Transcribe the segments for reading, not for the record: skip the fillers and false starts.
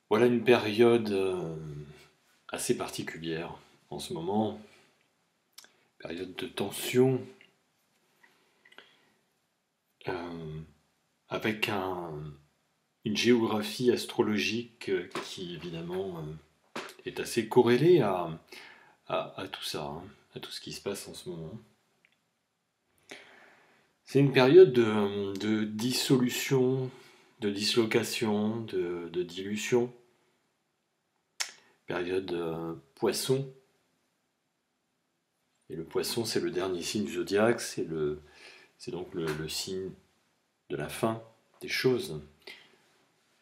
Voilà une période assez particulière en ce moment, période de tension, euh, avec une géographie astrologique qui évidemment est assez corrélée à tout ça, hein, à tout ce qui se passe en ce moment. C'est une période de dissolution, de dislocation, de dilution, période poisson. Et le poisson, c'est le dernier signe du zodiaque, c'est donc le signe de la fin des choses.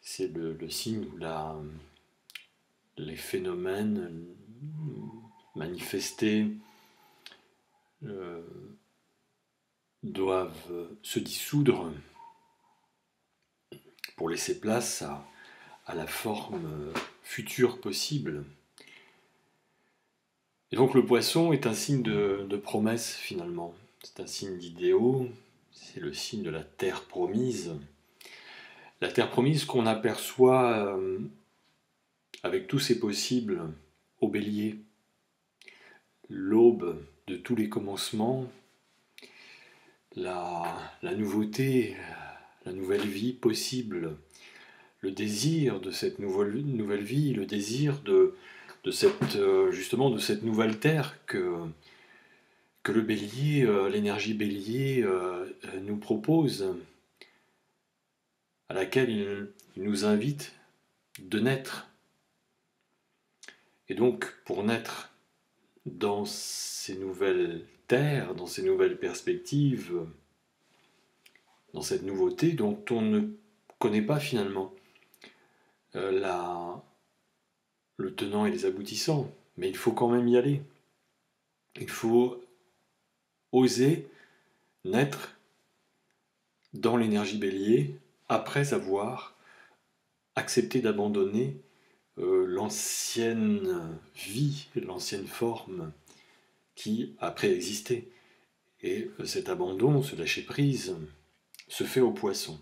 C'est le signe où les phénomènes manifestés euh, doivent se dissoudre pour laisser place à la forme future possible. Et donc le poisson est un signe de promesse finalement. C'est un signe d'idéaux, c'est le signe de la terre promise. La terre promise qu'on aperçoit avec tous ses possibles au bélier, l'aube de tous les commencements, la nouveauté, la nouvelle vie possible, le désir de cette nouvelle vie, le désir de cette, justement de cette nouvelle terre que le bélier, l'énergie bélier nous propose, à laquelle il nous invite de naître. Et donc, pour naître dans ces nouvelles terres, dans ces nouvelles perspectives, dans cette nouveauté dont on ne connaît pas finalement la, le tenant et les aboutissants, mais il faut quand même y aller. Il faut oser naître dans l'énergie bélier après avoir accepté d'abandonner l'ancienne vie, l'ancienne forme qui a préexisté. Et cet abandon, ce lâcher-prise, se fait au poisson.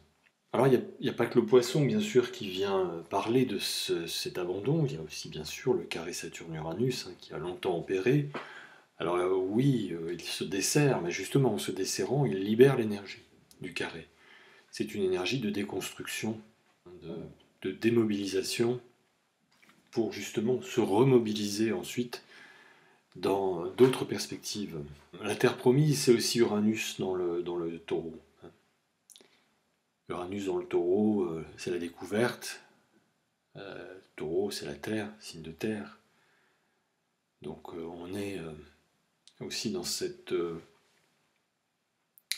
Alors il n'y a pas que le poisson, bien sûr, qui vient parler de cet abandon, il y a aussi bien sûr le carré Saturne-Uranus qui a longtemps opéré. Alors oui, il se dessert, mais justement en se desserrant, il libère l'énergie du carré. C'est une énergie de déconstruction, de démobilisation, pour justement se remobiliser ensuite dans d'autres perspectives. La Terre promise, c'est aussi Uranus dans le taureau. Uranus dans le taureau, c'est la découverte. Taureau, c'est la terre, signe de terre. Donc on est aussi dans cette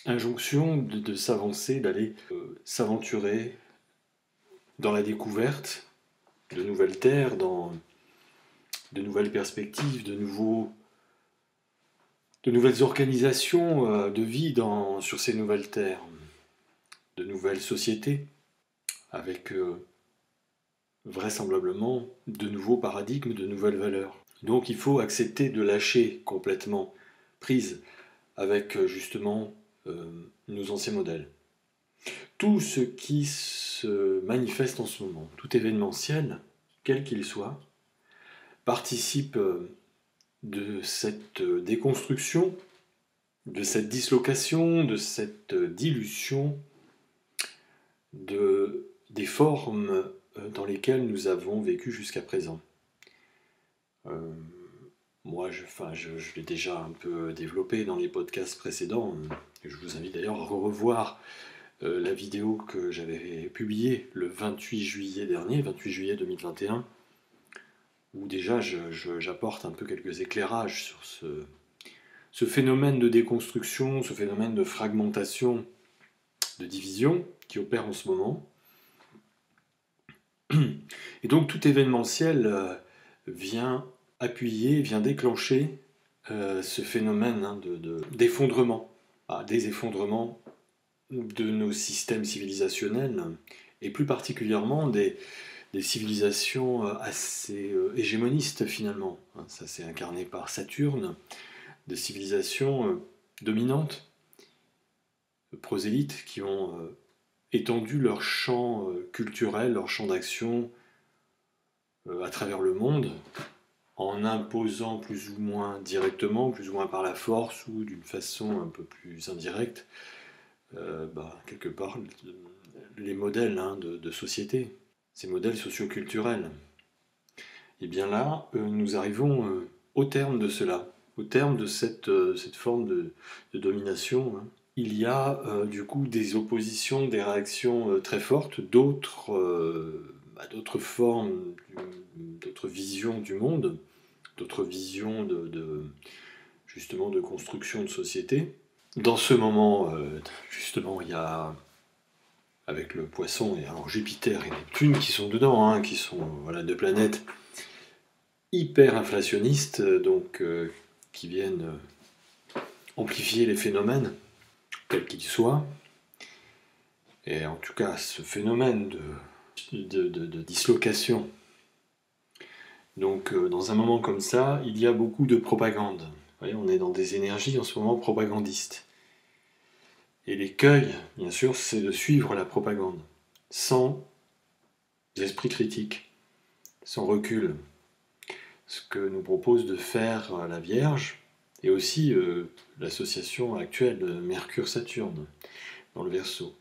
injonction de s'avancer, d'aller s'aventurer dans la découverte de nouvelles terres, dans de nouvelles perspectives, de nouvelles organisations de vie sur ces nouvelles terres, de nouvelles sociétés, avec vraisemblablement de nouveaux paradigmes, de nouvelles valeurs. Donc il faut accepter de lâcher complètement prise avec justement nos anciens modèles. Tout ce qui se manifeste en ce moment, tout événementiel, quel qu'il soit, participe de cette déconstruction, de cette dislocation, de cette dilution des formes dans lesquelles nous avons vécu jusqu'à présent. Euh, Moi, je l'ai déjà un peu développé dans les podcasts précédents. Je vous invite d'ailleurs à revoir la vidéo que j'avais publiée le 28 juillet dernier, 28 juillet 2021, où déjà j'apporte un peu quelques éclairages sur ce phénomène de déconstruction, ce phénomène de fragmentation, de division qui opère en ce moment. Et donc tout événementiel vient appuyer, vient déclencher ce phénomène d'effondrement, des effondrements de nos systèmes civilisationnels, et plus particulièrement des civilisations assez hégémonistes finalement. Ça s'est incarné par Saturne, des civilisations dominantes, prosélytes, qui ont étendu leur champ culturel, leur champ d'action à travers le monde, en imposant plus ou moins directement, plus ou moins par la force ou d'une façon un peu plus indirecte, quelque part, les modèles de société, ces modèles socioculturels. Et bien là, nous arrivons au terme de cela, au terme de cette forme de domination. Hein. Il y a du coup des oppositions, des réactions très fortes, d'autres formes, d'autres visions du monde, d'autres visions justement de construction de société. Dans ce moment, justement, il y a, avec le Poisson, et alors Jupiter et Neptune qui sont dedans, hein, qui sont voilà, deux planètes hyper inflationnistes, qui viennent amplifier les phénomènes, quels qu'ils soient. Et en tout cas, ce phénomène de dislocation. Donc, dans un moment comme ça, il y a beaucoup de propagande. Vous voyez, on est dans des énergies en ce moment propagandistes. Et l'écueil, bien sûr, c'est de suivre la propagande, sans esprit critique, sans recul. Ce que nous propose de faire la Vierge, et aussi l'association actuelle de Mercure-Saturne, dans le Verseau.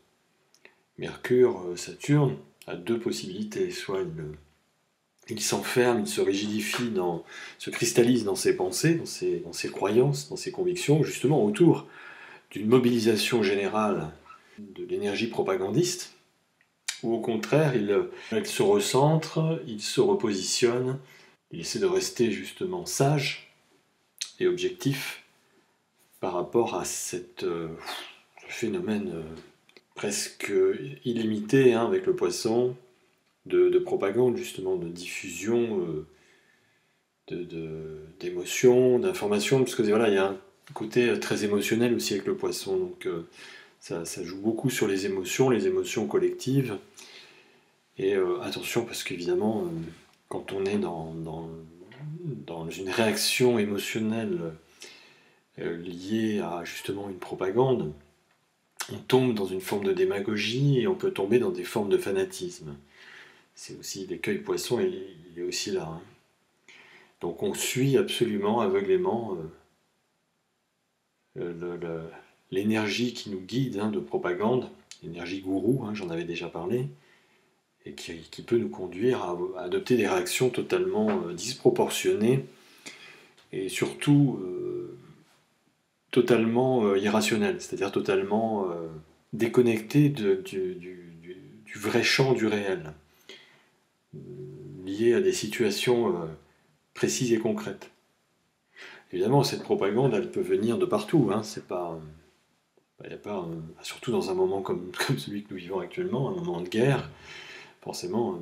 Mercure-Saturne a deux possibilités, soit il s'enferme, il se rigidifie, se cristallise dans ses pensées, dans ses croyances, dans ses convictions, justement autour d'une mobilisation générale de l'énergie propagandiste, ou au contraire, il se recentre, il se repositionne, il essaie de rester justement sage et objectif par rapport à ce phénomène presque illimité hein, avec le Poisson, de propagande justement, de diffusion d'émotions, d'informations, parce que voilà, il y a un côté très émotionnel aussi avec le Poisson, donc ça joue beaucoup sur les émotions collectives, et attention parce qu'évidemment, quand on est dans une réaction émotionnelle liée à justement une propagande, on tombe dans une forme de démagogie et on peut tomber dans des formes de fanatisme. C'est aussi l'écueil Poisson, il est aussi là. Hein. Donc on suit absolument aveuglément l'énergie qui nous guide hein, de propagande, l'énergie gourou, hein, j'en avais déjà parlé, et qui peut nous conduire à adopter des réactions totalement disproportionnées et surtout totalement irrationnelles, c'est-à-dire totalement déconnectées du vrai champ du réel, liées à des situations précises et concrètes. Évidemment, cette propagande, elle peut venir de partout. Hein. C'est pas, y a pas, surtout dans un moment comme celui que nous vivons actuellement, un moment de guerre, forcément,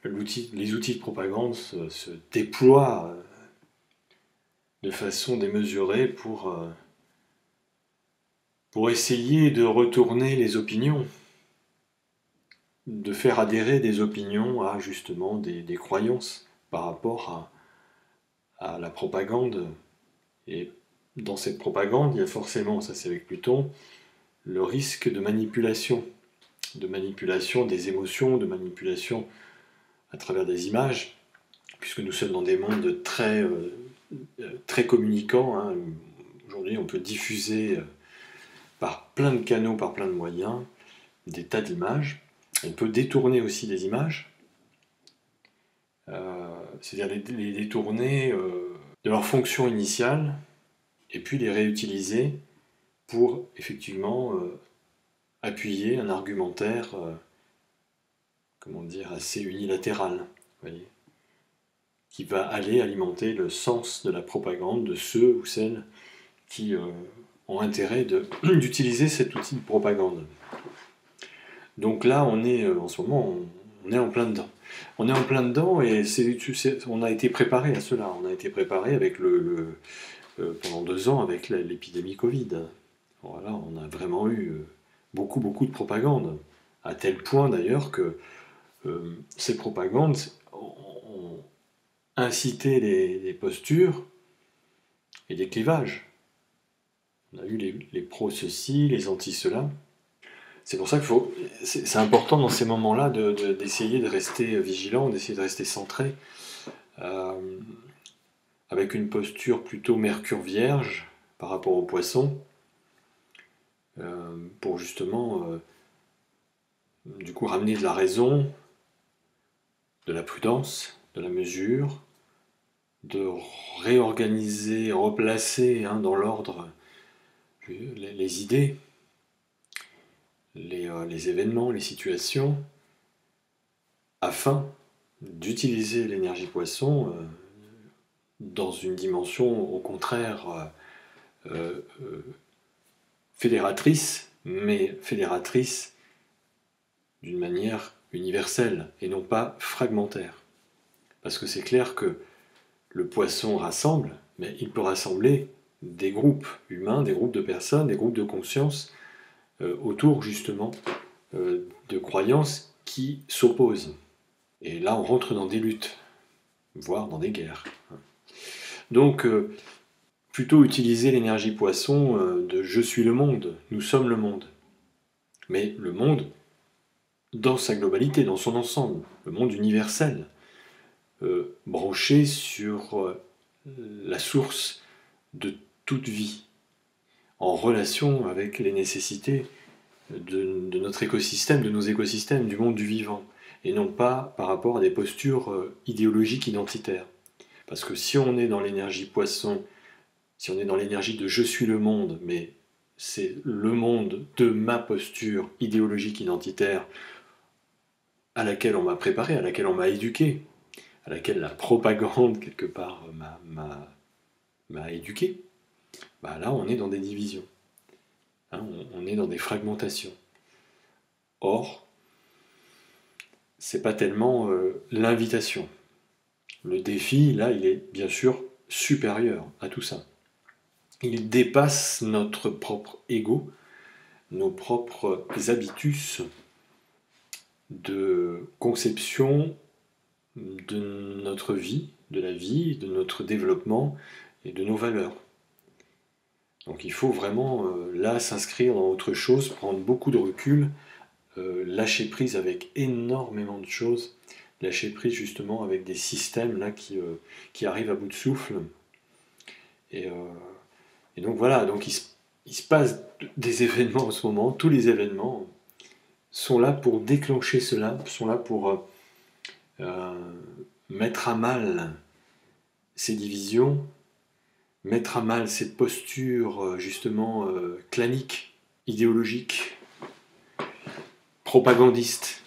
les outils de propagande se déploient de façon démesurée pour essayer de retourner les opinions, de faire adhérer des opinions à justement des croyances par rapport à la propagande. Et dans cette propagande, il y a forcément, ça c'est avec Pluton, le risque de manipulation des émotions, de manipulation à travers des images, puisque nous sommes dans des mondes très communicants. Hein. Aujourd'hui, on peut diffuser par plein de canaux, par plein de moyens, des tas d'images. On peut détourner aussi des images, c'est-à-dire les détourner de leur fonction initiale, et puis les réutiliser pour effectivement appuyer un argumentaire assez unilatéral, voyez, qui va aller alimenter le sens de la propagande de ceux ou celles qui ont intérêt d'utiliser cet outil de propagande. Donc là, on est en ce moment, on est en plein dedans. On est en plein dedans et on a été préparé à cela. On a été préparé avec pendant 2 ans avec l'épidémie Covid. Voilà, on a vraiment eu beaucoup de propagande, à tel point d'ailleurs que ces propagandes ont incité des postures et des clivages. On a eu les pro-ceci, les anti-cela. C'est pour ça que c'est important dans ces moments-là d'essayer de rester vigilant, d'essayer de rester centré euh, avec une posture plutôt Mercure Vierge par rapport au Poisson, pour justement, du coup, ramener de la raison, de la prudence, de la mesure, de réorganiser, replacer dans l'ordre les idées, les événements, les situations, afin d'utiliser l'énergie Poisson dans une dimension au contraire fédératrice, mais fédératrice d'une manière universelle et non pas fragmentaire. Parce que c'est clair que le Poisson rassemble, mais il peut rassembler des groupes humains, des groupes de personnes, des groupes de conscience autour justement de croyances qui s'opposent. Et là, on rentre dans des luttes, voire dans des guerres. Donc, plutôt utiliser l'énergie Poisson de je suis le monde, nous sommes le monde. Mais le monde dans sa globalité, dans son ensemble, le monde universel, branché sur la source de toute vie, en relation avec les nécessités de notre écosystème, de nos écosystèmes, du monde du vivant, et non pas par rapport à des postures idéologiques identitaires. Parce que si on est dans l'énergie Poisson, si on est dans l'énergie de je suis le monde, mais c'est le monde de ma posture idéologique identitaire à laquelle on m'a préparé, à laquelle on m'a éduqué, à laquelle la propagande, quelque part, m'a éduqué, bah là, on est dans des divisions. On est dans des fragmentations. Or, c'est pas tellement l'invitation. Le défi, là, il est bien sûr supérieur à tout ça. Il dépasse notre propre ego, nos propres habitus de conception de notre vie, de la vie, de notre développement et de nos valeurs. Donc il faut vraiment là s'inscrire dans autre chose, prendre beaucoup de recul, lâcher prise avec énormément de choses, lâcher prise justement avec des systèmes là qui arrivent à bout de souffle. Et donc voilà, donc il se passe des événements en ce moment, tous les événements sont là pour déclencher cela, sont là pour mettre à mal ces divisions, mettre à mal ces postures justement claniques, idéologiques, propagandistes,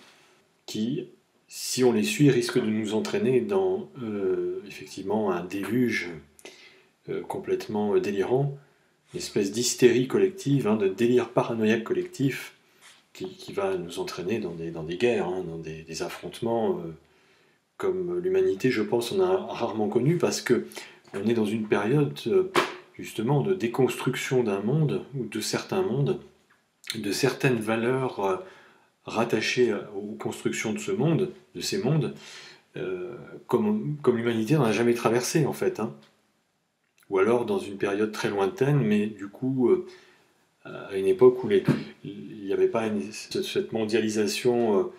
qui, si on les suit, risquent de nous entraîner dans effectivement un déluge complètement délirant, une espèce d'hystérie collective, de délire paranoïaque collectif, qui va nous entraîner dans des guerres, dans des affrontements comme l'humanité, je pense, on a rarement connu, parce que on est dans une période justement de déconstruction d'un monde, ou de certains mondes, de certaines valeurs rattachées aux constructions de ce monde, de ces mondes, comme l'humanité n'en a jamais traversé en fait. Ou alors dans une période très lointaine, mais du coup à une époque où il n'y avait pas cette mondialisation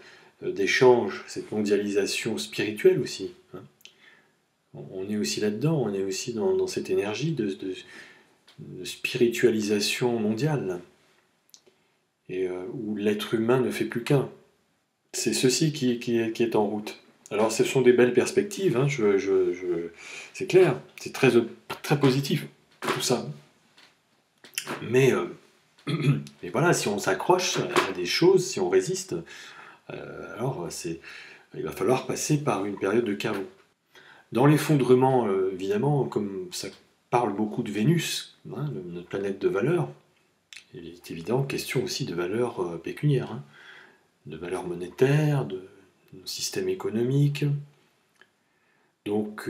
d'échange, cette mondialisation spirituelle aussi. On est aussi là-dedans, on est aussi dans cette énergie de spiritualisation mondiale, et où l'être humain ne fait plus qu'un. C'est ceci qui est en route. Alors ce sont des belles perspectives, c'est clair, c'est très, très positif, tout ça. Mais voilà, si on s'accroche à des choses, si on résiste, alors il va falloir passer par une période de chaos. Dans l'effondrement, évidemment, comme ça parle beaucoup de Vénus, notre planète de valeur, il est évident question aussi de valeur pécuniaire, de valeur monétaire, de système économique. Donc,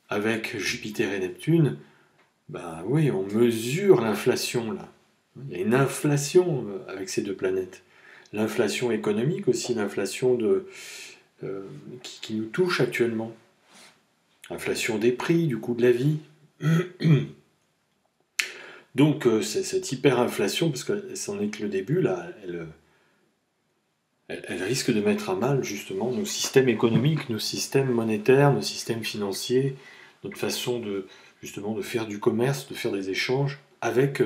avec Jupiter et Neptune, oui, on mesure l'inflation là. Il y a une inflation avec ces deux planètes. L'inflation économique aussi, l'inflation qui nous touche actuellement. Inflation des prix, du coût de la vie. Donc cette hyperinflation, parce que ça n'en est que le début, là, elle risque de mettre à mal justement nos systèmes économiques, nos systèmes monétaires, nos systèmes financiers, notre façon justement de faire du commerce, de faire des échanges, avec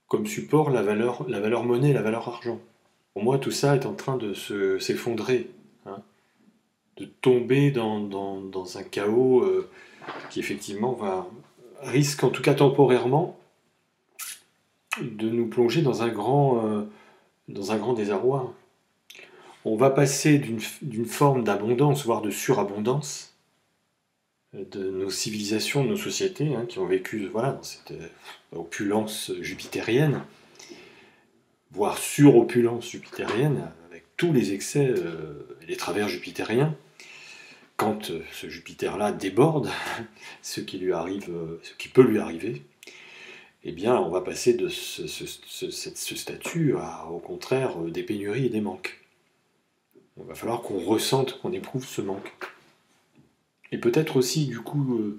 comme support la valeur monnaie, la valeur argent. Pour moi, tout ça est en train de s'effondrer, hein, de tomber dans un chaos qui effectivement risque, en tout cas temporairement, de nous plonger dans un grand désarroi. On va passer d'une forme d'abondance, voire de surabondance, de nos civilisations, de nos sociétés, hein, qui ont vécu voilà, dans cette opulence jupitérienne, voire suropulence jupitérienne, avec tous les excès et les travers jupitériens. Quand ce Jupiter-là déborde, ce qui peut lui arriver, eh bien, on va passer de ce statut à, au contraire, des pénuries et des manques. Il va falloir qu'on ressente, qu'on éprouve ce manque. Et peut-être aussi, du coup,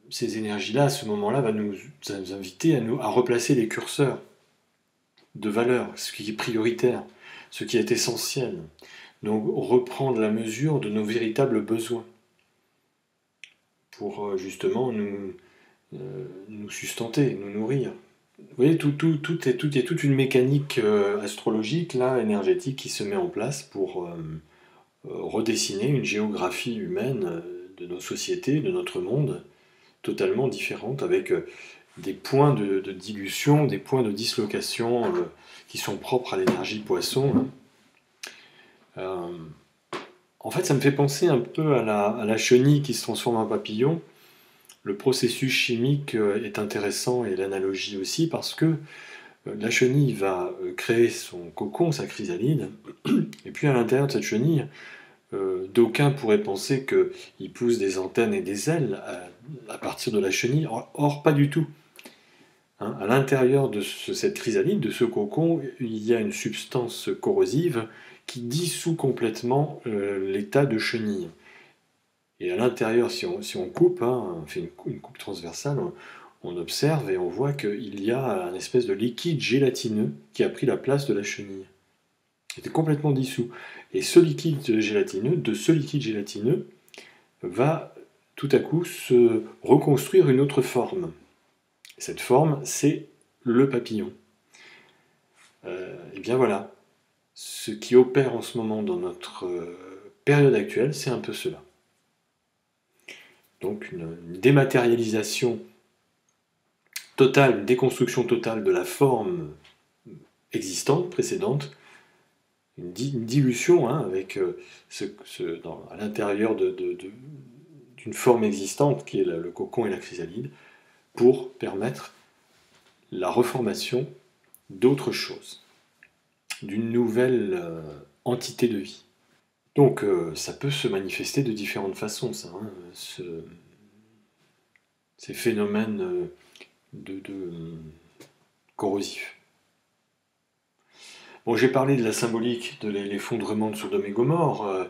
ces énergies-là, à ce moment-là, va nous inviter à replacer les curseurs de valeur, ce qui est prioritaire, ce qui est essentiel. Donc reprendre la mesure de nos véritables besoins pour justement nous sustenter, nous nourrir. Vous voyez, il y a toute une mécanique astrologique, là, énergétique, qui se met en place pour redessiner une géographie humaine de nos sociétés, de notre monde, totalement différente, avec des points de dilution, des points de dislocation qui sont propres à l'énergie poisson. En fait, ça me fait penser un peu à la chenille qui se transforme en papillon. Le processus chimique est intéressant et l'analogie aussi parce que la chenille va créer son cocon, sa chrysalide, et puis à l'intérieur de cette chenille, d'aucuns pourraient penser qu'il pousse des antennes et des ailes à partir de la chenille. Or, pas du tout. Hein, à l'intérieur de cette chrysalide, de ce cocon, il y a une substance corrosive qui dissout complètement l'état de chenille. Et à l'intérieur, si on coupe, hein, on fait une coupe transversale, on observe et on voit qu'il y a un espèce de liquide gélatineux qui a pris la place de la chenille. C'était complètement dissous. Et ce liquide gélatineux, va tout à coup se reconstruire une autre forme. Cette forme, c'est le papillon. Et bien voilà, ce qui opère en ce moment dans notre période actuelle, c'est un peu cela. Donc une dématérialisation totale, une déconstruction totale de la forme existante, précédente, une dilution hein, avec à l'intérieur d'une forme existante qui est le cocon et la chrysalide, pour permettre la reformation d'autre chose, d'une nouvelle entité de vie. Donc ça peut se manifester de différentes façons, ça, hein, ces phénomènes corrosifs. Bon, j'ai parlé de la symbolique de l'effondrement de Sodome et Gomorrhe,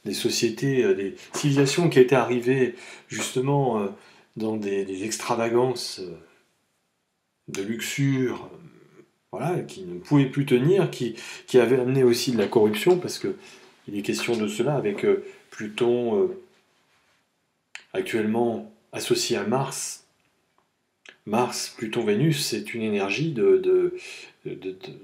des sociétés, des civilisations qui étaient arrivées justement dans des extravagances de luxure, voilà, qui ne pouvaient plus tenir, qui avaient amené aussi de la corruption, parce qu'il est question de cela avec Pluton actuellement associé à Mars. Mars, Pluton, Vénus, c'est une énergie de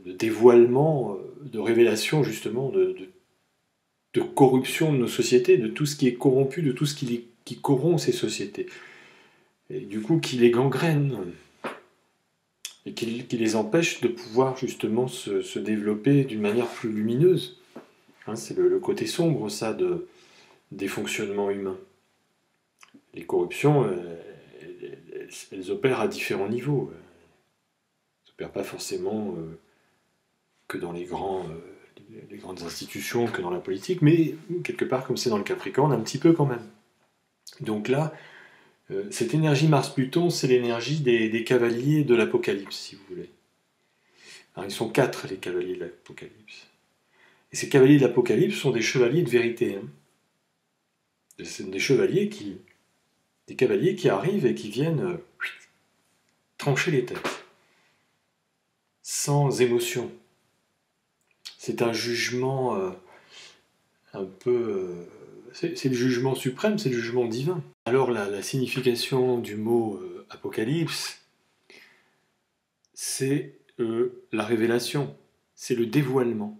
dévoilement, de révélation justement, de corruption de nos sociétés, de tout ce qui est corrompu, de tout ce qui corrompt ces sociétés. Et du coup, qui les gangrène, et qui les empêche de pouvoir justement se développer d'une manière plus lumineuse. Hein, c'est le côté sombre, ça, des fonctionnements humains. Les corruptions, elles opèrent à différents niveaux. Elles n'opèrent pas forcément que dans les grandes institutions, que dans la politique, mais quelque part, comme c'est dans le Capricorne, un petit peu quand même. Donc là, cette énergie Mars-Pluton, c'est l'énergie des cavaliers de l'Apocalypse, si vous voulez. Alors, ils sont 4, les cavaliers de l'Apocalypse. Et ces cavaliers de l'Apocalypse sont des chevaliers de vérité. Hein. C'est des cavaliers qui arrivent et qui viennent trancher les têtes, sans émotion, c'est un jugement un peu... c'est le jugement suprême, c'est le jugement divin. Alors la signification du mot apocalypse, c'est la révélation, c'est le dévoilement.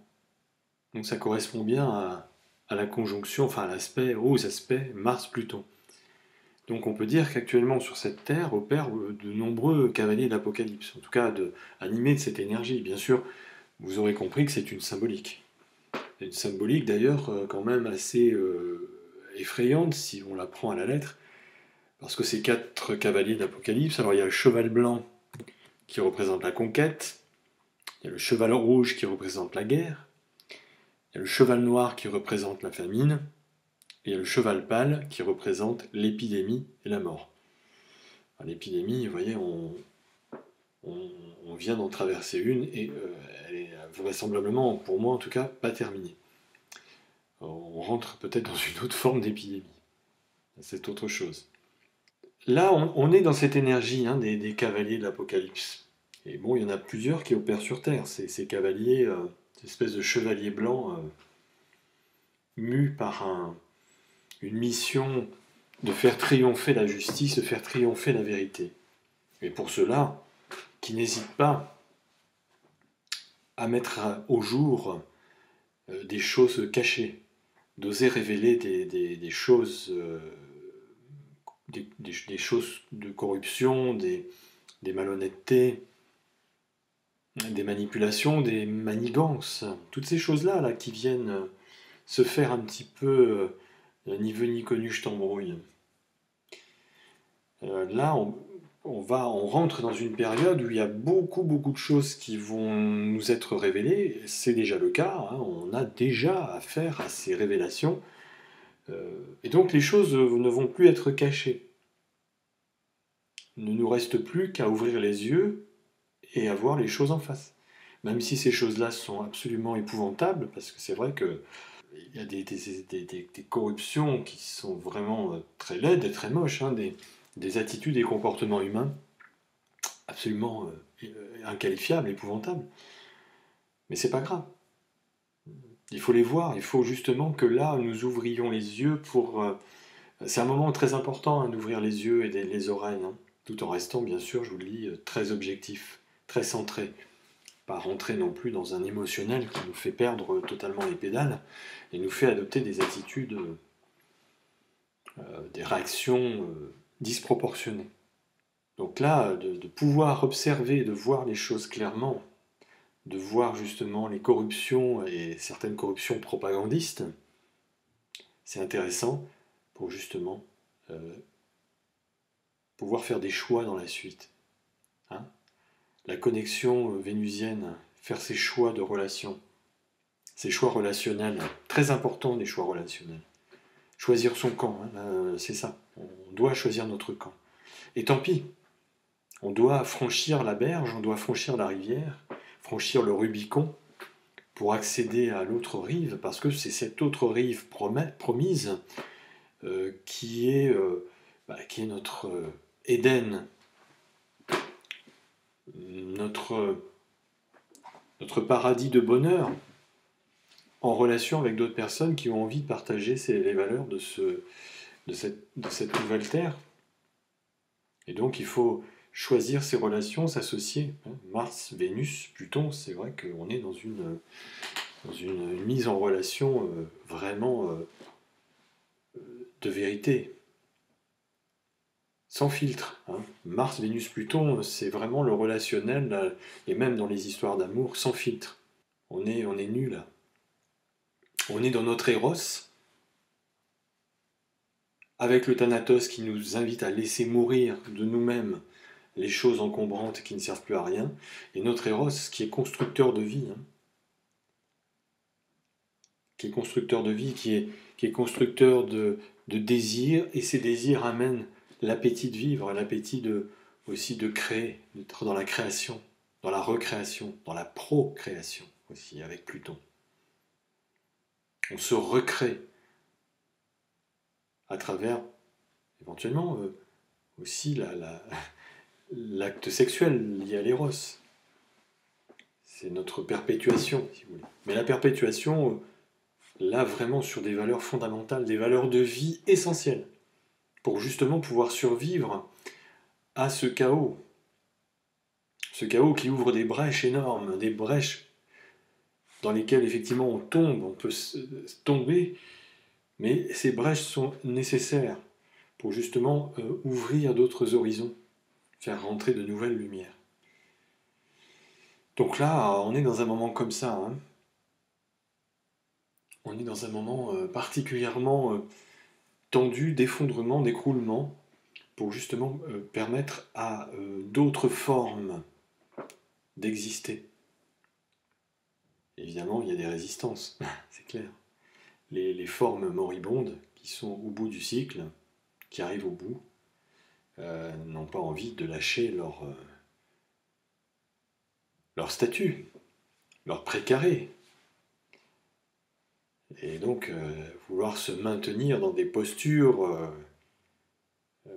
Donc ça correspond bien à la conjonction, enfin à l'aspect, aux aspects Mars-Pluton. Donc on peut dire qu'actuellement sur cette Terre opèrent de nombreux cavaliers de l'Apocalypse, en tout cas animés de cette énergie. Bien sûr, vous aurez compris que c'est une symbolique. Une symbolique d'ailleurs quand même assez effrayante si on la prend à la lettre, parce que ces 4 cavaliers d'Apocalypse, alors il y a le cheval blanc qui représente la conquête, il y a le cheval rouge qui représente la guerre, il y a le cheval noir qui représente la famine, et il y a le cheval pâle qui représente l'épidémie et la mort. L'épidémie, vous voyez, on vient d'en traverser une et elle est vraisemblablement, pour moi en tout cas, pas terminée. On rentre peut-être dans une autre forme d'épidémie. C'est autre chose. Là, on est dans cette énergie des cavaliers de l'Apocalypse. Et bon, il y en a plusieurs qui opèrent sur Terre. Ces cavaliers, ces espèces de chevaliers blancs mus par une mission de faire triompher la justice, de faire triompher la vérité. Et pour cela, qui n'hésitent pas à mettre au jour des choses cachées, d'oser révéler des choses, des choses de corruption, des malhonnêtetés, des manipulations, des manigances, toutes ces choses-là là, qui viennent se faire un petit peu ni vu ni connu, je t'embrouille. Là, on rentre dans une période où il y a beaucoup de choses qui vont nous être révélées. C'est déjà le cas, on a déjà affaire à ces révélations. Et donc les choses ne vont plus être cachées. Il ne nous reste plus qu'à ouvrir les yeux et à voir les choses en face. Même si ces choses-là sont absolument épouvantables, parce que c'est vrai qu'il y a des corruptions qui sont vraiment très laides et très moches, des attitudes et comportements humains absolument inqualifiables, épouvantables. Mais c'est pas grave. Il faut les voir, il faut justement que là, nous ouvrions les yeux pour... c'est un moment très important d'ouvrir les yeux et les oreilles, tout en restant, bien sûr, je vous le dis, très objectif, très centré. Pas rentrer non plus dans un émotionnel qui nous fait perdre totalement les pédales et nous fait adopter des attitudes, des réactions disproportionnées. Donc là, de pouvoir observer, de voir les choses clairement, de voir justement les corruptions et certaines corruptions propagandistes, c'est intéressant pour justement pouvoir faire des choix dans la suite. La connexion vénusienne, faire ses choix de relations, ses choix relationnels, très important des choix relationnels. Choisir son camp, c'est ça. On doit choisir notre camp. Et tant pis, on doit franchir la berge, on doit franchir la rivière, franchir le Rubicon pour accéder à l'autre rive, parce que c'est cette autre rive promise qui est notre Éden, notre paradis de bonheur, en relation avec d'autres personnes qui ont envie de partager les valeurs de cette nouvelle terre. Et donc il faut choisir ses relations, s'associer. Mars, Vénus, Pluton, c'est vrai qu'on est dans une mise en relation vraiment de vérité, sans filtre. Mars, Vénus, Pluton, c'est vraiment le relationnel, et même dans les histoires d'amour, sans filtre. On est nu là. On est dans notre Eros, avec le Thanatos qui nous invite à laisser mourir de nous-mêmes les choses encombrantes qui ne servent plus à rien, et notre Eros qui est constructeur de vie, qui est constructeur de vie, qui est constructeur de désirs, et ces désirs amènent l'appétit de vivre, l'appétit aussi de créer, d'être dans la création, dans la recréation, dans la procréation aussi, avec Pluton. On se recrée à travers, éventuellement, aussi l'acte sexuel lié à l'éros. c'est notre perpétuation, si vous voulez. Mais la perpétuation, là, vraiment sur des valeurs fondamentales, des valeurs de vie essentielles, pour justement pouvoir survivre à ce chaos. Ce chaos qui ouvre des brèches énormes, des brèches dans lesquelles effectivement on tombe, on peut tomber, mais ces brèches sont nécessaires pour justement ouvrir d'autres horizons, faire rentrer de nouvelles lumières. Donc là, on est dans un moment comme ça. Hein. On est dans un moment particulièrement tendu, d'effondrement, d'écroulement, pour justement permettre à d'autres formes d'exister. Évidemment, il y a des résistances, c'est clair. Les formes moribondes qui sont au bout du cycle, qui arrivent au bout, n'ont pas envie de lâcher leur statut, leur précaré. Et donc, vouloir se maintenir dans des postures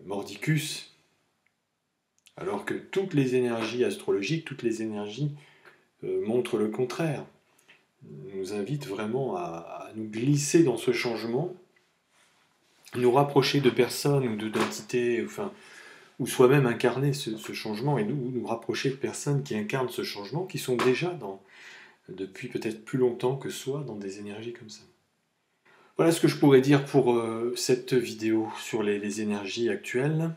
mordicus, alors que toutes les énergies astrologiques, toutes les énergies montrent le contraire, nous invitent vraiment à nous glisser dans ce changement, nous rapprocher de personnes ou d'entités, enfin, ou soi-même incarner ce changement, et nous rapprocher de personnes qui incarnent ce changement, qui sont déjà depuis peut-être plus longtemps que soi dans des énergies comme ça. Voilà ce que je pourrais dire pour cette vidéo sur les énergies actuelles.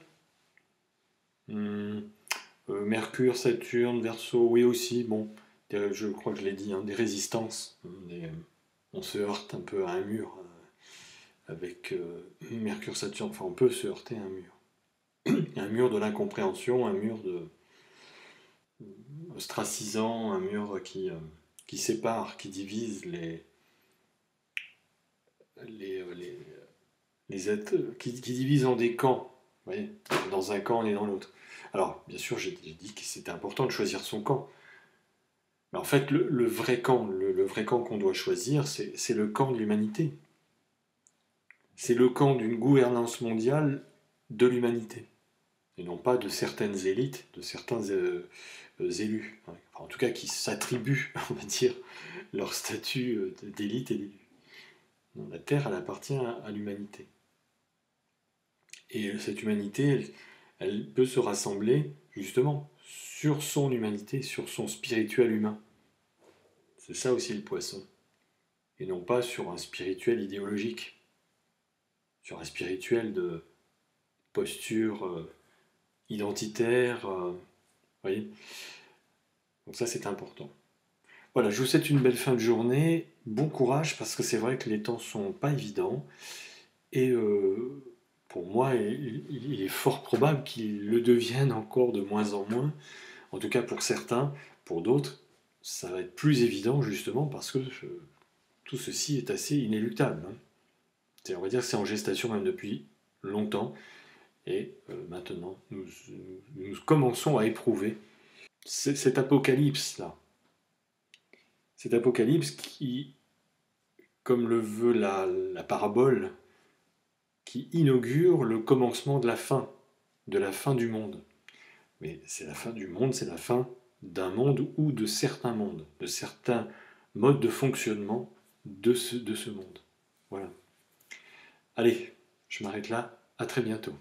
Mercure, Saturne, Verseau, oui aussi, bon, je crois que je l'ai dit, hein, des résistances. On se heurte un peu à un mur avec Mercure, Saturne, enfin on peut se heurter à un mur. Un mur de l'incompréhension, un mur ostracisant, un mur qui sépare, qui divise les êtres, qui divise en des camps. Vous voyez, dans un camp, on est dans l'autre. Alors, bien sûr, j'ai dit que c'était important de choisir son camp. Mais en fait, le vrai camp, le vrai camp qu'on doit choisir, c'est le camp de l'humanité. C'est le camp d'une gouvernance mondiale de l'humanité. Et non pas de certaines élites, de certains élus. Enfin, en tout cas, qui s'attribuent, on va dire, leur statut d'élite et d'élu. La Terre, elle appartient à l'humanité. Et cette humanité, elle peut se rassembler justement sur son humanité, sur son spirituel humain. C'est ça aussi le poisson. Et non pas sur un spirituel idéologique, sur un spirituel de posture identitaire. Voyez. Donc ça, c'est important. Voilà, je vous souhaite une belle fin de journée. Bon courage, parce que c'est vrai que les temps sont pas évidents. Et pour moi, il est fort probable qu'ils le deviennent encore de moins en moins. En tout cas pour certains, pour d'autres, ça va être plus évident justement parce que tout ceci est assez inéluctable. Hein. On va dire que c'est en gestation même depuis longtemps. Et maintenant, nous commençons à éprouver cet apocalypse-là. Cet apocalypse qui, comme le veut la parabole, qui inaugure le commencement de la fin du monde. Mais c'est la fin du monde, c'est la fin d'un monde ou de certains mondes, de certains modes de fonctionnement de ce monde. Voilà. Allez, je m'arrête là, à très bientôt.